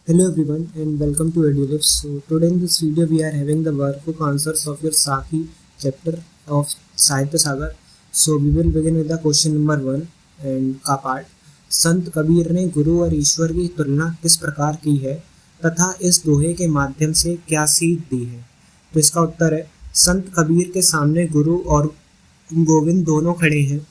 Hello everyone and welcome to EduLives. So today in this video we are having the workbook answers of your Saki chapter of Sahitya Sagar. So we will begin with the question number 1 and का part संत कबीर ने गुरु और ईश्वर की तुलना किस प्रकार की है तथा इस दोहे के माध्यम से क्या सीख दी है। तो इसका उत्तर है संत कबीर के सामने गुरु और गोविंद दोनों खड़े हैं।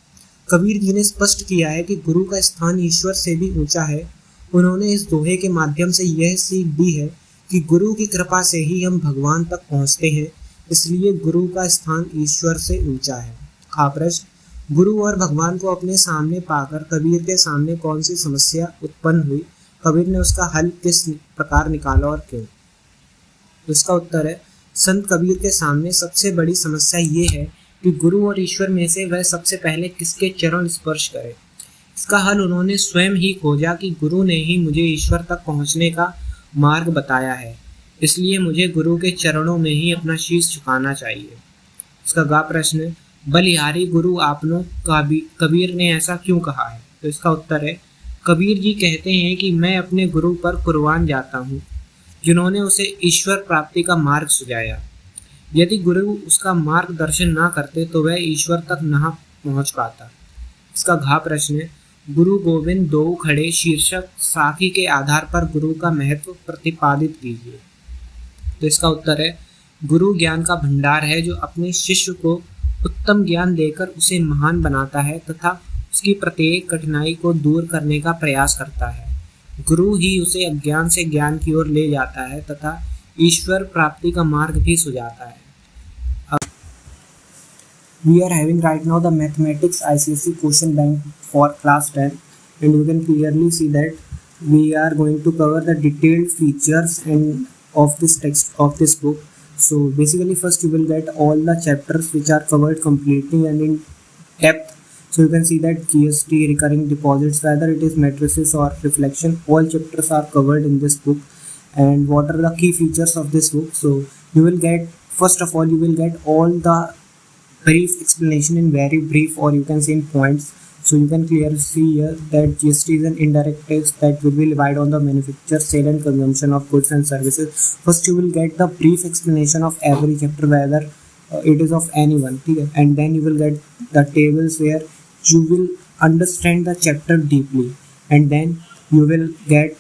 कबीर जी ने स्पष्ट किया है कि गुरु का स्थान ईश्वर से भी ऊंचा है। उन्होंने इस दोहे के माध्यम से यह सीख दी है कि गुरु की कृपा से ही हम भगवान तक पहुंचते हैं, इसलिए गुरु का स्थान ईश्वर से ऊंचा है। प्रश्न गुरु और भगवान को अपने सामने पाकर कबीर के सामने कौन सी समस्या उत्पन्न हुई, कबीर ने उसका हल किस प्रकार निकाला और क्यों। तो इसका उत्तर है संत कबीर के सामने सबसे बड़ी समस्या ये है कि गुरु और ईश्वर में से वह सबसे पहले किसके चरण स्पर्श करे। इसका हल उन्होंने स्वयं ही खोजा कि गुरु ने ही मुझे ईश्वर तक पहुंचने का मार्ग बताया है, इसलिए मुझे गुरु के चरणों में ही अपना शीश झुकाना चाहिए। इसका गा प्रश्न है बलिहारी गुरु आपनो कबीर ने ऐसा क्यों कहा है। तो इसका उत्तर है कबीर जी कहते हैं कि मैं अपने गुरु पर कुर्बान जाता हूँ, जिन्होंने उसे ईश्वर प्राप्ति का मार्ग सुझाया। यदि गुरु उसका मार्गदर्शन ना करते तो वह ईश्वर तक न पहुँच पाता। इसका घा प्रश्न है गुरु गोविंद दो खड़े शीर्षक साखी के आधार पर गुरु का महत्व प्रतिपादित कीजिए। तो इसका उत्तर है गुरु ज्ञान का भंडार है जो अपने शिष्य को उत्तम ज्ञान देकर उसे महान बनाता है तथा उसकी प्रत्येक कठिनाई को दूर करने का प्रयास करता है। गुरु ही उसे अज्ञान से ज्ञान की ओर ले जाता है तथा ईश्वर प्राप्ति का मार्ग भी सुझाता है। We are having right now the mathematics ICSE question bank for class 10, and you can clearly see that we are going to cover the detailed features and of this text of this book. So basically first you will get all the chapters which are covered completely and in depth. So you can see that GST, recurring deposits, whether it is matrices or reflection, all chapters are covered in this book. And what are the key features of this book? So you will get, first of all, you will get all the brief explanation in very brief, or you can say in points. So you can clearly see here that GST is an indirect tax that will be levied on the manufacture, sale and consumption of goods and services. First you will get the brief explanation of every chapter, whether it is of anyone, okay? And then you will get the tables where you will understand the chapter deeply, and then you will get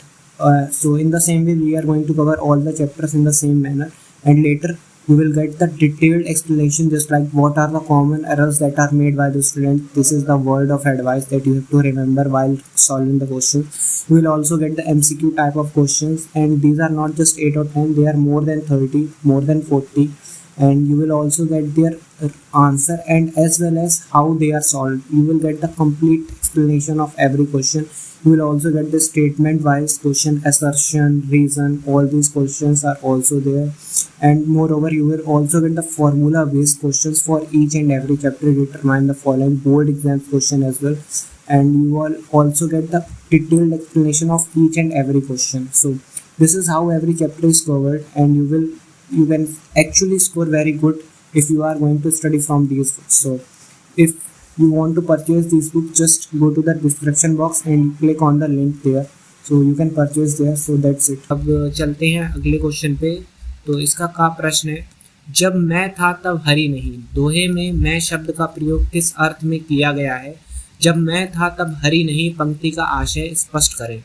so in the same way we are going to cover all the chapters in the same manner, and later you will get the detailed explanation, just like what are the common errors that are made by the student. This is the word of advice that you have to remember while solving the question. You will also get the MCQ type of questions, and these are not just 8 or 10, they are more than 30, more than 40, and you will also get their answer and as well as how they are solved. You will get the complete explanation of every question. You will also get the statement wise question, assertion, reason, all these questions are also there. And moreover you will also get the formula based questions for each and every chapter, determine the following board exam question as well. And you will also get the detailed explanation of each and every question. So this is how every chapter is covered, and you can actually score very good if you are going to study from these books. So if you want to purchase these books, just go to the description box and click on the link there, so you can purchase there. So that's it. अब चलते हैं अगले question पे। तो इसका का प्रश्न है जब मैं था तब हरि नहीं, दोहे में मैं शब्द का प्रयोग किस अर्थ में किया गया है। जब मैं था तब हरि नहीं पंक्ति का आशय स्पष्ट करें।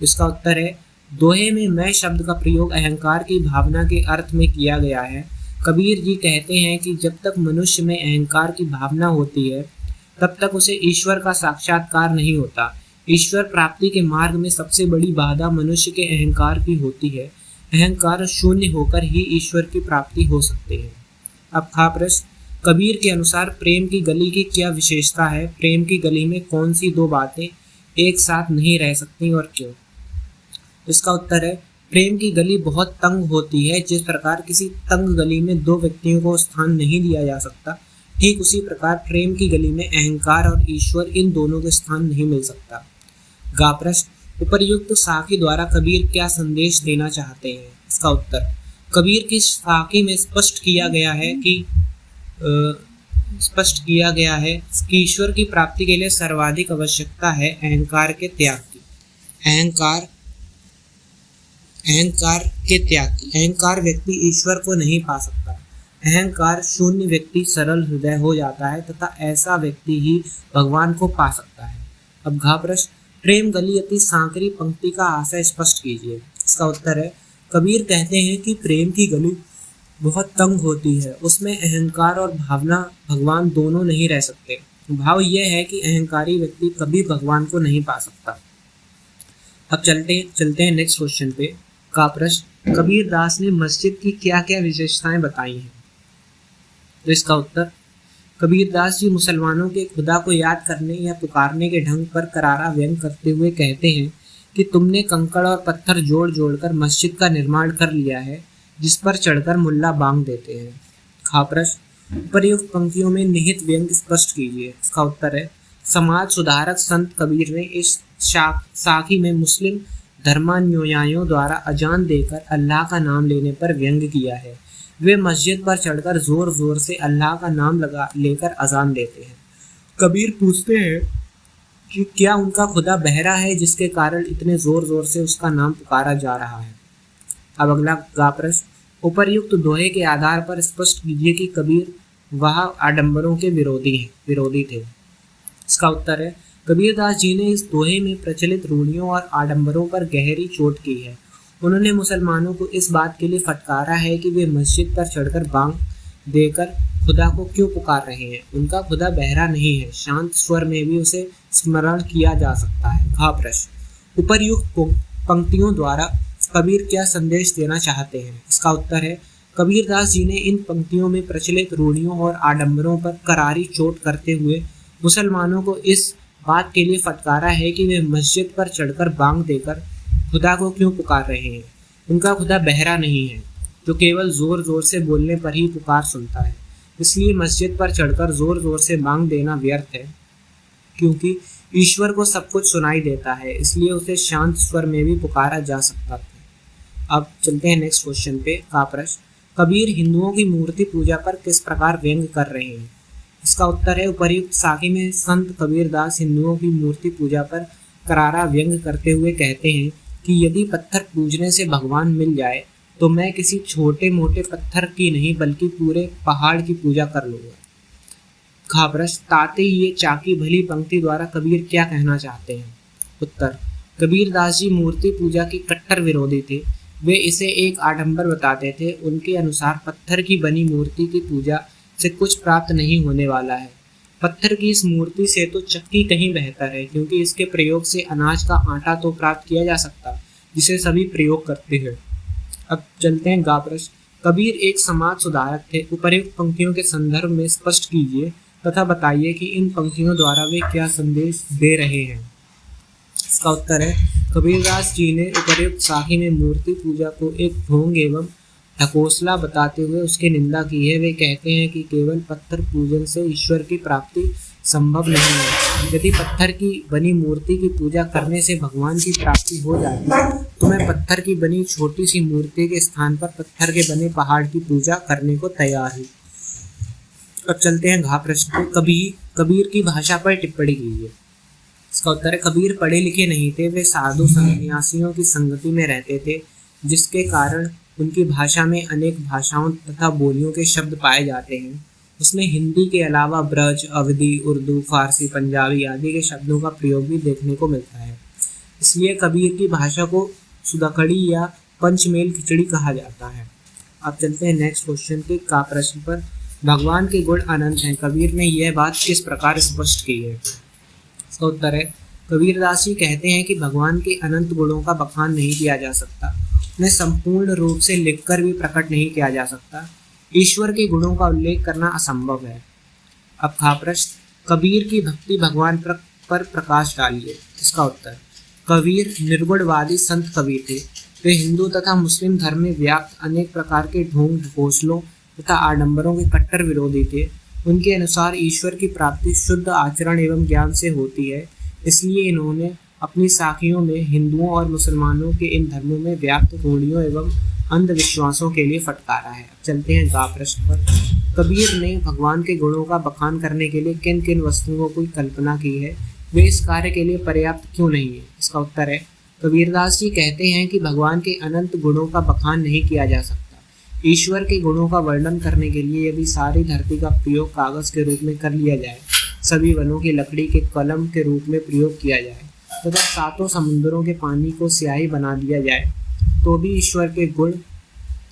इसका उत्तर है दोहे में मैं शब्द का प्रयोग अहंकार की भावना के अर्थ में किया गया है। कबीर जी कहते हैं कि जब तक मनुष्य में अहंकार की भावना होती है तब तक उसे ईश्वर का साक्षात्कार नहीं होता। ईश्वर प्राप्ति के मार्ग में सबसे बड़ी बाधा मनुष्य के अहंकार की होती है। अहंकार शून्य होकर ही ईश्वर की प्राप्ति हो सकती है। अब खा प्रश्न कबीर के अनुसार प्रेम की गली की क्या विशेषता है। प्रेम की गली में कौन सी दो बातें एक साथ नहीं रह सकती और क्यों। इसका उत्तर है प्रेम की गली बहुत तंग होती है। जिस प्रकार किसी तंग गली में दो व्यक्तियों को स्थान नहीं दिया जा सकता, ठीक उसी प्रकार प्रेम की गली में अहंकार और ईश्वर इन दोनों को स्थान नहीं मिल सकता। गा प्रश्न उपर्युक्त साखी द्वारा कबीर क्या संदेश देना चाहते हैं। इसका उत्तर कबीर की साखी में स्पष्ट किया गया है कि ईश्वर की प्राप्ति के लिए सर्वाधिक आवश्यकता है अहंकार के त्याग की। अहंकार के त्यागी। अहंकार व्यक्ति ईश्वर को नहीं पा सकता। अहंकार शून्य व्यक्ति सरल हृदय हो जाता है तथा ऐसा व्यक्ति ही भगवान को पा सकता है। अब घ प्रश्न, प्रेम गली अति सांकरी पंक्ति का आशय स्पष्ट कीजिए। इसका उत्तर है, कबीर कहते हैं कि प्रेम की गली बहुत तंग होती है, उसमें अहंकार और भावना भगवान दोनों नहीं रह सकते। भाव यह है कि अहंकारी व्यक्ति कभी भगवान को नहीं पा सकता। अब चलते हैं नेक्स्ट क्वेश्चन पे। का प्रश्न, कबीर दास ने मस्जिद की क्या क्या विशेषताएं बताई हैं? तो इसका उत्तर, कबीर दास जी मुसलमानों के खुदा को याद करने या पुकारने के ढंग पर करारा व्यंग करते हुए कहते हैं कि तुमने कंकड़ और पत्थर जोड़ जोड़कर मस्जिद का निर्माण कर लिया है, जिस पर चढ़कर मुल्ला बांग देते हैं। खा प्रश्न, उपर्युक्त पंक्तियों में निहित व्यंग स्पष्ट कीजिए। इसका उत्तर है, समाज सुधारक संत कबीर ने इस साखी में मुस्लिम धर्मानुयायियों द्वारा अजान देकर अल्लाह का नाम लेने पर व्यंग किया है। वे मस्जिद पर चढ़कर जोर जोर से अल्लाह का नाम लेकर अजान देते हैं। कबीर पूछते हैं कि क्या उनका खुदा बहरा है जिसके कारण इतने जोर जोर से उसका नाम पुकारा जा रहा है? अब अगला गा प्रश्न, उपर्युक्त दोहे के आधार पर स्पष्ट कीजिए कि कबीर वह आडंबरों के विरोधी थे। इसका उत्तर है, कबीरदास जी ने इस दोहे में प्रचलित रूढ़ियों और आडंबरों पर गहरी चोट की है। उन्होंने मुसलमानों को इस बात के लिए फटकारा है कि वे मस्जिद पर चढ़कर बांग देकर खुदा को क्यों पुकार रहे हैं। उनका खुदा बहरा नहीं है, शांत स्वर में भी उसे स्मरण किया जा सकता है। घ प्रश्न, उपर्युक्त पंक्तियों द्वारा कबीर क्या संदेश देना चाहते हैं? इसका उत्तर है, कबीरदास जी ने इन पंक्तियों में प्रचलित रूढ़ियों और आडंबरों पर करारी चोट करते हुए मुसलमानों को इस बात के लिए फटकारा है कि वे मस्जिद पर चढ़कर बांग देकर खुदा को क्यों पुकार रहे हैं। उनका खुदा बहरा नहीं है, जो केवल जोर जोर से बोलने पर ही पुकार सुनता है। इसलिए मस्जिद पर चढ़कर जोर जोर से बांग देना व्यर्थ है, क्योंकि ईश्वर को सब कुछ सुनाई देता है, इसलिए उसे शांत स्वर में भी पुकारा जा सकता है। अब चलते हैं नेक्स्ट क्वेश्चन पे। का प्रश्न, कबीर हिंदुओं की मूर्ति पूजा पर किस प्रकार व्यंग कर रहे हैं? इसका उत्तर है, उपर्युक्त साखी में संत कबीरदास हिंदुओं की मूर्ति पूजा पर करारा व्यंग करते हुए कहते हैं कि यदि पत्थर पूजने से भगवान मिल जाए तो मैं किसी छोटे मोटे पत्थर की नहीं बल्कि पूरे पहाड़ की पूजा कर लूंगा। खा प्रश्न, ताते ये चाकी भली पंक्ति द्वारा कबीर क्या कहना चाहते हैं? उत्तर, कबीरदास जी मूर्ति पूजा के कट्टर विरोधी थे। वे इसे एक आडंबर बताते थे। उनके अनुसार पत्थर की बनी मूर्ति की पूजा से कुछ प्राप्त नहीं होने वाला है। पत्थर की इस मूर्ति से तो चक्की कहीं बेहतर है, क्योंकि इसके प्रयोग से अनाज का आटा तो प्राप्त किया जा सकता, जिसे सभी प्रयोग करते हैं। अब चलते हैं गा प्रश्न, कबीर एक समाज सुधारक थे। उपर्युक्त पंक्तियों के संदर्भ में स्पष्ट कीजिए तथा बताइए कि इन पंक्तियों द्वारा वे क्या संदेश दे रहे हैं। इसका उत्तर है, कबीरदास जी ने उपर्युक्त साखी में मूर्ति पूजा को एक ढोंग एवं ढकोसला बताते हुए उसकी निंदा की है। वे कहते हैं कि केवल पत्थर पूजन से ईश्वर की प्राप्ति संभव नहीं है। यदि पत्थर की बनी मूर्ति की पूजा करने से भगवान की प्राप्ति हो जाती तो मैं पत्थर की बनी छोटी सी मूर्ति के स्थान पर पत्थर के बने पहाड़ की पूजा करने को तैयार हूँ। अब चलते हैं घा प्रश्न पे। कबीर की भाषा पर टिप्पणी कीजिए। इसका उत्तर है, कबीर पढ़े लिखे नहीं थे। वे साधु सन्यासियों की संगति में रहते थे, जिसके कारण उनकी भाषा में अनेक भाषाओं तथा बोलियों के शब्द पाए जाते हैं। उसमें हिंदी के अलावा ब्रज, अवधी, उर्दू, फारसी, पंजाबी आदि के शब्दों का प्रयोग भी देखने को मिलता है। इसलिए कबीर की भाषा को सुदखड़ी या पंचमेल खिचड़ी कहा जाता है। अब चलते हैं नेक्स्ट क्वेश्चन के। का प्रश्न पर, भगवान के गुण अनंत हैं, कबीर ने यह बात किस प्रकार स्पष्ट की है? इसका उत्तर है, कबीरदास जी कहते हैं कि भगवान के अनंत गुणों का बखान नहीं किया जा सकता, उन्हें संपूर्ण रूप से लिखकर भी प्रकट नहीं किया जा सकता। ईश्वर के गुणों का उल्लेख करना असंभव है। अब खा प्रश्न, कबीर की भक्ति भगवान पर प्रकाश डालिए। इसका उत्तर, कबीर निर्गुणवादी संत कवि थे। वे हिंदू तथा मुस्लिम धर्म में व्याप्त अनेक प्रकार के ढोंग ढकोसलों तथा आडंबरों के कट्टर विरोधी थे। उनके अनुसार ईश्वर की प्राप्ति शुद्ध आचरण एवं ज्ञान से होती है। इसलिए इन्होंने अपनी साखियों में हिंदुओं और मुसलमानों के इन धर्मों में व्याप्त रूढ़ियों एवं अंधविश्वासों के लिए फटकारा है। चलते हैं गा प्रश्न पर। कबीर ने भगवान के गुणों का बखान करने के लिए किन किन वस्तुओं की कल्पना की है? वे इस कार्य के लिए पर्याप्त क्यों नहीं है? इसका उत्तर है, कबीरदास जी कहते हैं कि भगवान के अनंत गुणों का बखान नहीं किया जा सकता। ईश्वर के गुणों का वर्णन करने के लिए यदि सारी धरती का प्रयोग कागज के रूप में कर लिया जाए, सभी वनों की लकड़ी के कलम के रूप में प्रयोग किया जाए तथा सातों समुद्रों के पानी को स्याही बना दिया जाए, तो भी ईश्वर के गुण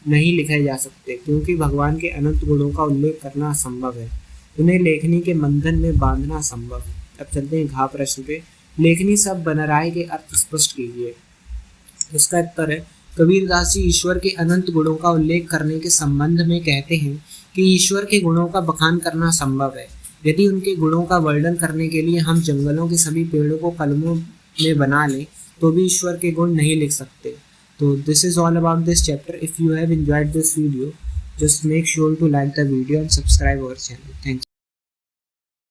नहीं लिखे जा सकते, क्योंकि भगवान के अनंत गुणों का उल्लेख करना असंभव है। उन्हें लेखनी के बंधन में बांधना असंभव है। अब चलते हैं घ प्रश्न पे। लेखनी सब बनराय के अर्थ स्पष्ट कीजिए। इसका उत्तर है, कबीरदास जी ईश्वर के अनंत गुणों का उल्लेख करने के संबंध में कहते हैं कि ईश्वर के गुणों का बखान करना संभव है। यदि उनके गुणों का वर्णन करने के लिए हम जंगलों के सभी पेड़ों को कलमों में बना लें, तो भी ईश्वर के गुण नहीं लिख सकते। So this is all about this chapter. If you have enjoyed this video, just make sure to like the video and subscribe our channel. Thank you.